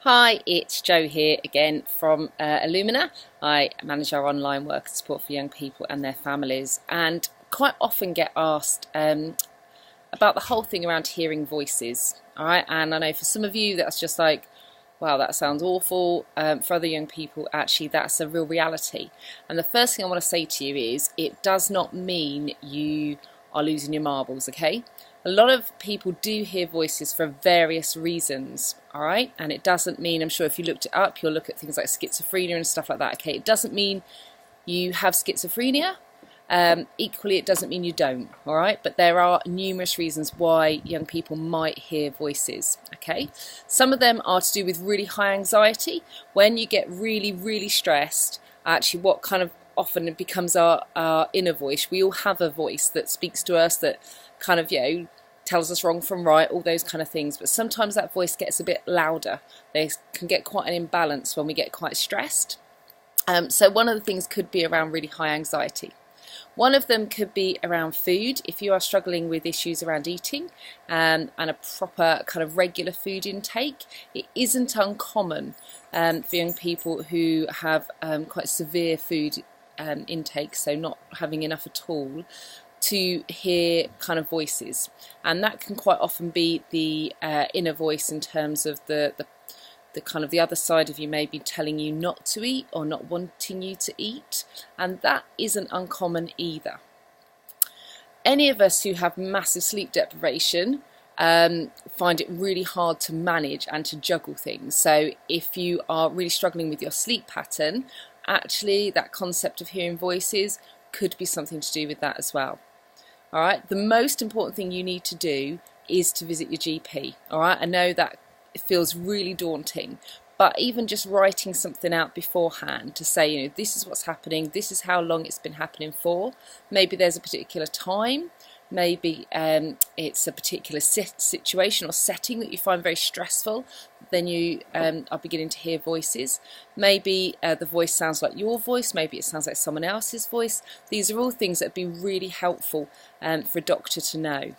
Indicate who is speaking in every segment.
Speaker 1: Hi, it's Jo here again from Illumina. I manage our online work and support for young people and their families, and quite often get asked about the whole thing around hearing voices. All right, and I know for some of you that's just like, wow, that sounds awful. For other young people, actually, that's a real reality. And the first thing I want to say to you is, it does not mean you are losing your marbles, okay? A lot of people do hear voices for various reasons, all right? And it doesn't mean, I'm sure if you looked it up, you'll look at things like schizophrenia and stuff like that, okay? It doesn't mean you have schizophrenia. Equally, it doesn't mean you don't, all right? But there are numerous reasons why young people might hear voices, okay? Some of them are to do with really high anxiety. When you get really, really stressed, actually what kind of often it becomes our inner voice. We all have a voice that speaks to us, that kind of, tells us wrong from right, all those kind of things. But sometimes that voice gets a bit louder. They can get quite an imbalance when we get quite stressed. So one of the things could be around really high anxiety. One of them could be around food. If you are struggling with issues around eating and a proper kind of regular food intake, it isn't uncommon for young people who have quite severe food intake, so not having enough at all, to hear kind of voices. And that can quite often be the inner voice, in terms of the kind of the other side of you maybe telling you not to eat or not wanting you to eat, and that isn't uncommon either. Any of us who have massive sleep deprivation find it really hard to manage and to juggle things. So if you are really struggling with your sleep pattern, actually that concept of hearing voices could be something to do with that as well. All right, the most important thing you need to do is to visit your GP. All right, I know that it feels really daunting, but even just writing something out beforehand to say, this is what's happening, this is how long it's been happening for. Maybe there's a particular time, maybe it's a particular situation or setting that you find very stressful, then you are beginning to hear voices. Maybe the voice sounds like your voice, maybe it sounds like someone else's voice. These are all things that would be really helpful for a doctor to know.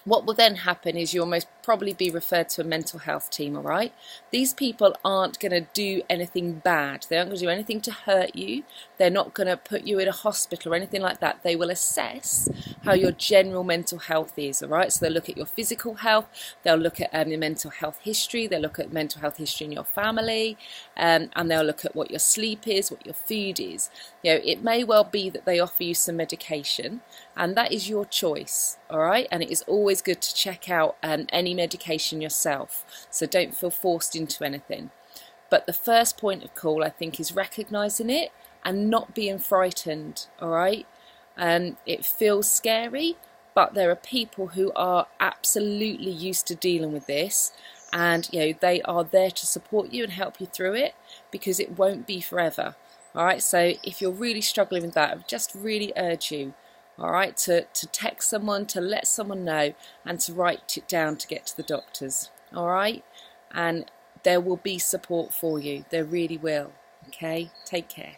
Speaker 1: What will then happen is you'll most probably be referred to a mental health team, all right? These people aren't going to do anything bad. They aren't going to do anything to hurt you. They're not going to put you in a hospital or anything like that. They will assess how your general mental health is, all right? So they'll look at your physical health. They'll look at your mental health history. They'll look at mental health history in your family. And they'll look at what your sleep is, what your food is. It may well be that they offer you some medication, and that is your choice, all right? And it is always good to check out any medication yourself, so don't feel forced into anything. But the first point of call, I think, is recognising it and not being frightened, all right? It feels scary, but there are people who are absolutely used to dealing with this, and they are there to support you and help you through it, because it won't be forever. All right, so if you're really struggling with that, I would just really urge you, all right, to text someone, to let someone know, and to write it down to get to the doctors, all right? And there will be support for you. There really will, okay? Take care.